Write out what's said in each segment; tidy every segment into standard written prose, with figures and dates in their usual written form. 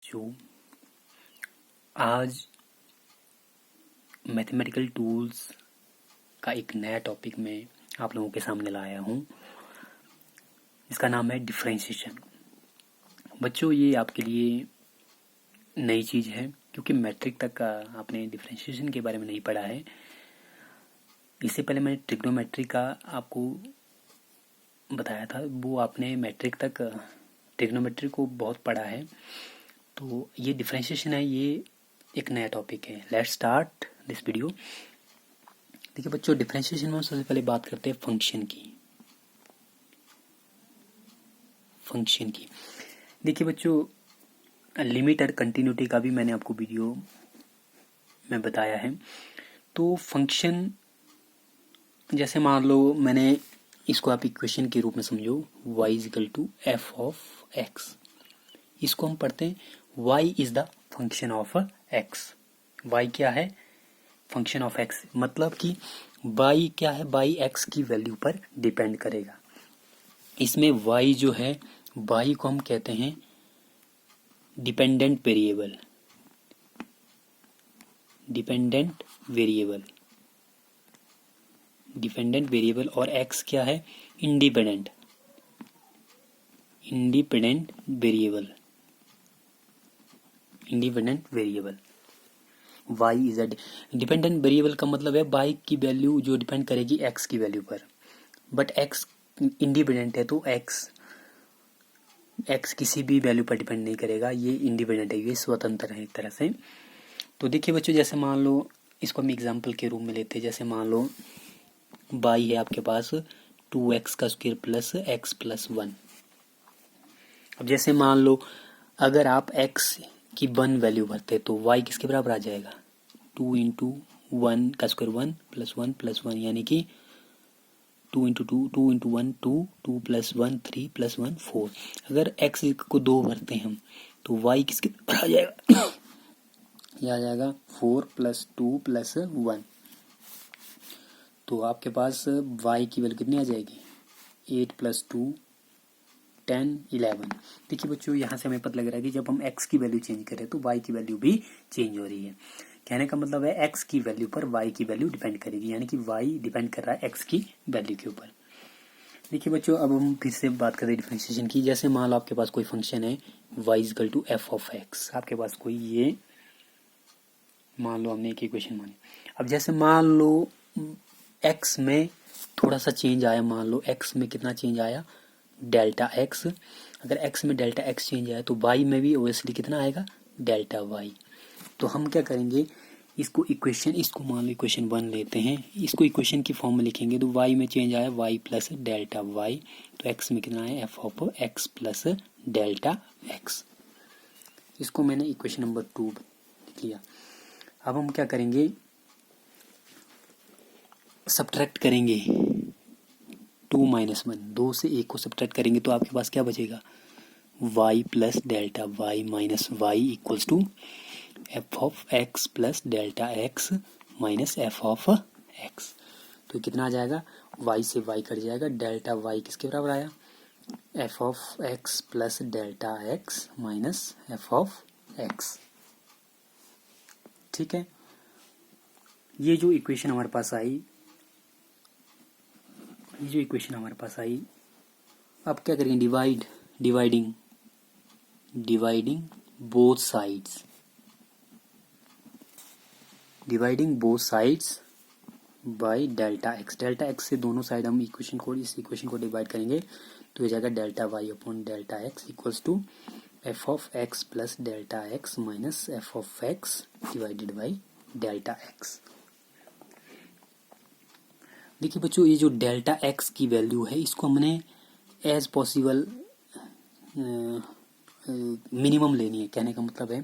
जो आज mathematical tools का एक नया टॉपिक मैं आप लोगों के सामने लाया हूँ। इसका नाम है डिफरेंशिएशन। बच्चों, ये आपके लिए नई चीज़ है क्योंकि मैट्रिक तक का आपने डिफरेंशिएशन के बारे में नहीं पढ़ा है। इससे पहले मैंने ट्रिग्नोमेट्री का आपको बताया था, वो आपने मैट्रिक तक ट्रिग्नोमेट्री को बहुत पढ़ा है। तो ये डिफरेंशिएशन है, ये एक नया टॉपिक है। Let's start this video. देखिए बच्चों, डिफरेंशिएशन में हम सबसे पहले बात करते हैं फंक्शन की। देखिए बच्चों, लिमिट और कंटिन्यूटी का भी मैंने आपको वीडियो में बताया है। तो फंक्शन, जैसे मान लो मैंने इसको आप इक्वेशन के रूप में समझो, y is equal to f of x. इसको हम पढ़ते हैं y is the function of x। y क्या है? Function of x। मतलब कि y क्या है? y x की वैल्यू पर डिपेंड करेगा। इसमें y जो है, y को हम कहते हैं डिपेंडेंट वेरिएबल। डिपेंडेंट वेरिएबल और x क्या है? Independent variable. y is a dependent variable का मतलब है y की वैल्यू जो डिपेंड करेगी x की वैल्यू पर। बट x इंडिपेंडेंट है, तो x किसी भी वैल्यू पर डिपेंड नहीं करेगा। ये इंडिपेंडेंट है, ये स्वतंत्र है एक तरह से। तो देखिए बच्चों, जैसे मान लो इसको हम एग्जाम्पल के रूप में लेते हैं। जैसे मान लो y है आपके पास 2x का स्क्वायर प्लस x प्लस 1। अब जैसे मान लो अगर आप x की 1 वैल्यू भरते तो y किसके बराबर आ जाएगा? 2 इंटू 1 का स्क्वायर 1 प्लस 1 यानी कि 2 इंटू 1 2 प्लस 1 3 प्लस 1 4। अगर x को 2 भरते हैं हम तो y किसके बराबर आ जाएगा? यह आ जाएगा 4 प्लस 2 प्लस 1। तो आपके पास y की वैल्यू कितनी आ जाएगी? 8 प्लस 2 10 11। देखिए बच्चों, यहाँ से हमें पता लग रहा है कि जब हम x की वैल्यू चेंज करें तो y की वैल्यू भी चेंज हो रही है। कहने का मतलब है x की वैल्यू पर y की वैल्यू डिपेंड करेगी, यानी कि y डिपेंड कर रहा है x की वैल्यू के ऊपर। देखिए बच्चों, अब हम फिर से बात करें डिफरेंशिएशन की। जैसे मान लो आपके पास कोई फंक्शन है y equal to f of x. आपके पास कोई ये मान लो हमने एक इक्वेशन मानी। अब जैसे मान लो x में थोड़ा सा चेंज आया। मान लो x में कितना चेंज आया? Delta x। अगर x में डेल्टा x चेंज आया तो y में भी ओबियसली कितना आएगा? Delta y। तो हम क्या करेंगे, इसको मान लो इक्वेशन 1 लेते हैं। इसको इक्वेशन की फॉर्म में लिखेंगे तो y में चेंज आया y प्लस डेल्टा y। तो x में कितना आया? F of x plus delta x। इसको मैंने इक्वेशन नंबर 2 लिख लिया। अब हम क्या करेंगे, सब्ट्रैक्ट करेंगे 2 माइनस 1। 2 से 1 को सब्ट्रैक्ट करेंगे तो आपके पास क्या बचेगा? y plus delta y minus y equals to f of x plus delta x minus f of x. तो कितना आ जाएगा? y से y कट जाएगा। डेल्टा y किसके बराबर आया? F of x plus delta x minus f of x. ठीक है, ये जो इक्वेशन हमारे पास आई, अब क्या करेंगे? Dividing both sides by delta x. Delta x से दोनों साइड हम इस इक्वेशन को डिवाइड करेंगे तो ये जाएगा delta y upon delta x equals to f of x plus delta x minus f of x divided by delta x. देखिए बच्चों, ये जो डेल्टा एक्स की वैल्यू है इसको हमने एज पॉसिबल मिनिमम लेनी है। कहने का मतलब है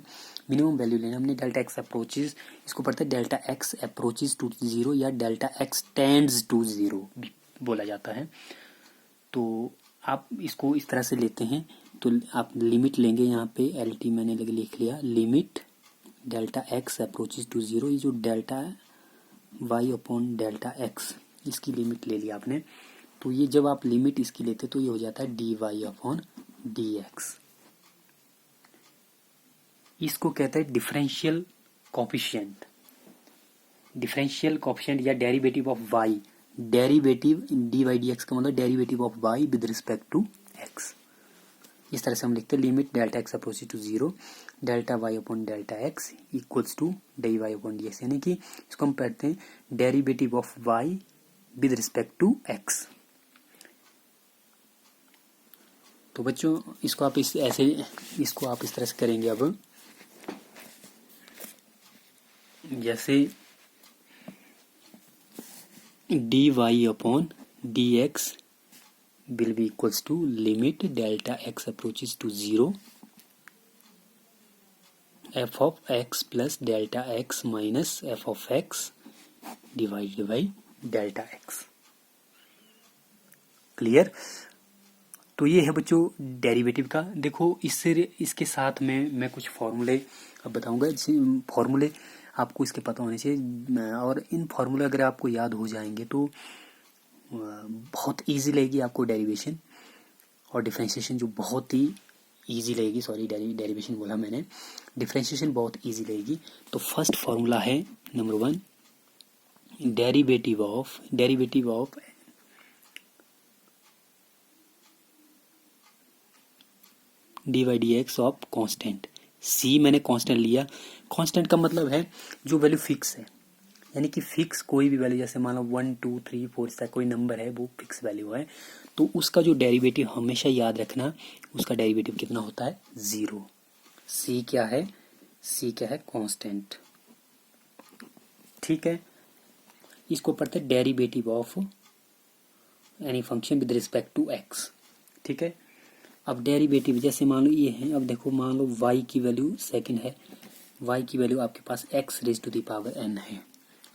मिनिमम वैल्यू लेनी है हमने। डेल्टा एक्स अप्रोचेज, इसको पढ़ते हैं डेल्टा एक्स अप्रोचेज टू 0 या डेल्टा एक्स टेंड्स टू 0 भी बोला जाता है। तो आप इसको इस तरह से लेते हैं तो आप लिमिट लेंगे। यहाँ पे एल टी मैंने लिख लिया, limit delta x approaches to 0। ये जो delta y upon delta x, इसकी लिमिट ले लिया आपने। तो ये जब आप लिमिट इसकी लेते तो ये हो जाता है d y upon d x. इसको कहते हैं डिफरेंशियल कोफिशिएंट। डिफरेंशियल कोफिशिएंट या derivative of y. Derivative d Y D x का मतलब derivative of y with respect to x. इस तरह से हम लिखते हैं limit delta x approaches to zero delta y upon delta x equals to d y upon d x, यानी कि इसको हम पढ़ते हैं derivative of y with respect to x. तो बच्चों इसको आप इसको आप इस तरह से करेंगे। अब जैसे d y upon d x will be equals to limit delta x approaches to 0 f of x plus delta x minus f of x divided by delta x। Clear? तो ये है बच्चों डेरिवेटिव का। देखो इसके साथ में मैं कुछ फॉर्मूले अब बताऊंगा। फॉर्मूले आपको इसके पता होने चाहिए, और इन फॉर्मूले अगर आपको याद हो जाएंगे तो बहुत इजी लगेगी आपको डेरिवेशन और डिफरेंशिएशन, जो बहुत ही इजी लगेगी। सॉरी, डेरिवेशन बोला मैंने, डिफरेंशिएशन बहुत इजी लगेगी। तो फर्स्ट फॉर्मूला है number 1, derivative of D Y D X of constant. C मैंने कांस्टेंट लिया। कांस्टेंट का मतलब है जो वैल्यू फिक्स है, यानी कि फिक्स कोई भी वैल्यू, जैसे मान लो 1 2 3 4 तक कोई नंबर है वो फिक्स वैल्यू है, तो उसका जो डेरिवेटिव हमेशा याद रखना, उसका डेरिवेटिव कितना होता है? 0। सी क्या है? सी क्या है? कांस्टेंट। ठीक है, इसको पढ़ते हैं derivative of any function with respect to x. ठीक है, अब डेरिवेटिव जैसे मान लो ये है, अब देखो मान लो y की वैल्यू सेकंड है, y की वैल्यू आपके पास x raise to the power n है।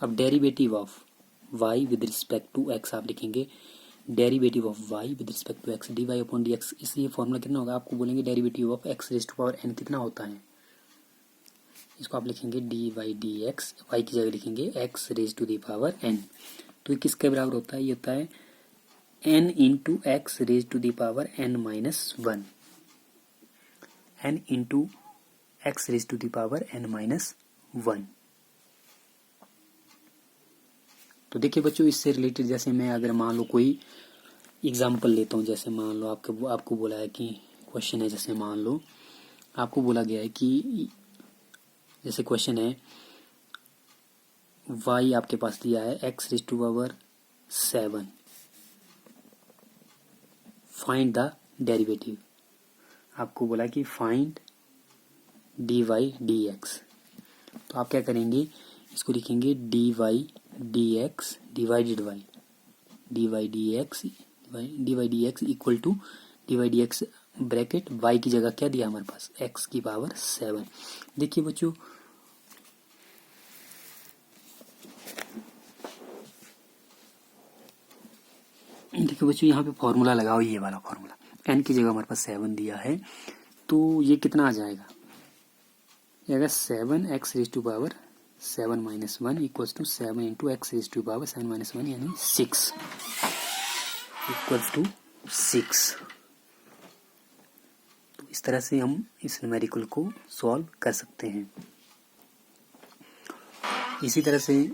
अब derivative of y with respect to x आप लिखेंगे derivative of y with respect to x d y upon d x. इसलिए फॉर्मूला कितना होगा? आपको बोलेंगे derivative of x raise to power n कितना होता है, इसको आप लिखेंगे d Y D x, y की जगह लिखेंगे x raise to the power n। तो ये किसके बराबर होता है? ये होता है n into x raise to the power n minus 1, n into x raise to the power n minus 1। तो देखिए बच्चों, इससे रिलेटेड जैसे मैं अगर मान लो कोई एग्जांपल लेता हूँ, जैसे मान लो आपको बोला है कि क्वेश्चन है, जैसे मान लो आपको बोला गया है कि जैसे क्वेश्चन है y आपके पास दिया है x raise to power 7, find the derivative. आपको बोला कि find d Y D x. तो आप क्या करेंगे? इसको लिखेंगे d Y D x divided by d Y D x equal to d Y D x bracket y की जगह क्या दिया हमारे पास? x की पावर 7। देखिए बच्चों, यहाँ पे फॉर्मूला लगाओ, ये वाला फॉर्मूला। n की जगह हमारे पास 7 दिया है, तो ये कितना आ जाएगा? ये आएगा 7x raise to power 7 minus 1 equals to 7 into x raise to power 7 minus 1 यानी 6 इक्वल्स टू 6। तो इस तरह से हम इस न्यूमेरिकल को सॉल्व कर सकते हैं। इसी तरह से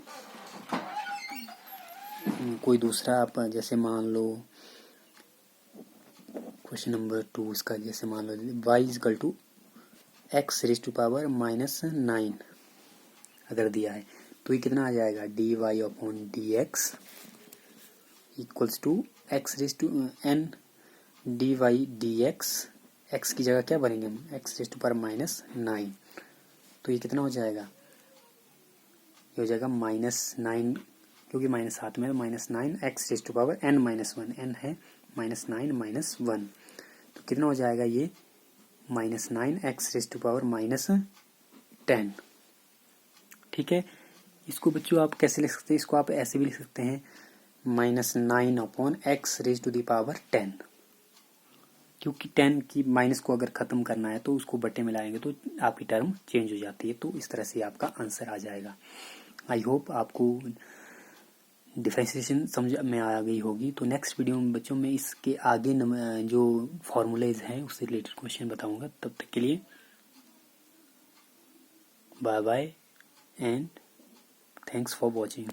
कोई दूसरा आप जैसे मान लो क्वेश्चन नंबर 2 इसका, जैसे मान लो y equal to x raise to power minus 9 अगर दिया है, तो ये कितना आ जाएगा? D y upon d x equals to x raise to n d Y D x. X की जगह क्या बनेंगे हम? X raise to power minus 9। तो ये कितना हो जाएगा? ये हो जाएगा माइनस 9, क्योंकि माइनस हाथ में, minus 9 x raise to power n minus 1, n है माइनस 9 माइनस 1। तो कितना हो जाएगा? ये minus 9 x raise to power minus 10। ठीक है, इसको बच्चों आप कैसे लिख सकते हैं? इसको आप ऐसे भी लिख सकते हैं minus 9 upon x raise to the power 10, क्योंकि 10 की माइनस को अगर खत्म करना है तो उसको बटे में लाएंगे तो आपकी टर्म चेंज हो जाती है। तो इस तरह से आपका आंसर आ जाएगा। आई होप आपको डिफरेंशिएशन समझ में आ गई होगी। तो नेक्स्ट वीडियो में बच्चों में इसके आगे जो फॉर्मूलेज हैं उससे रिलेटेड क्वेश्चन बताऊंगा। तब तक के लिए bye bye and thanks for watching.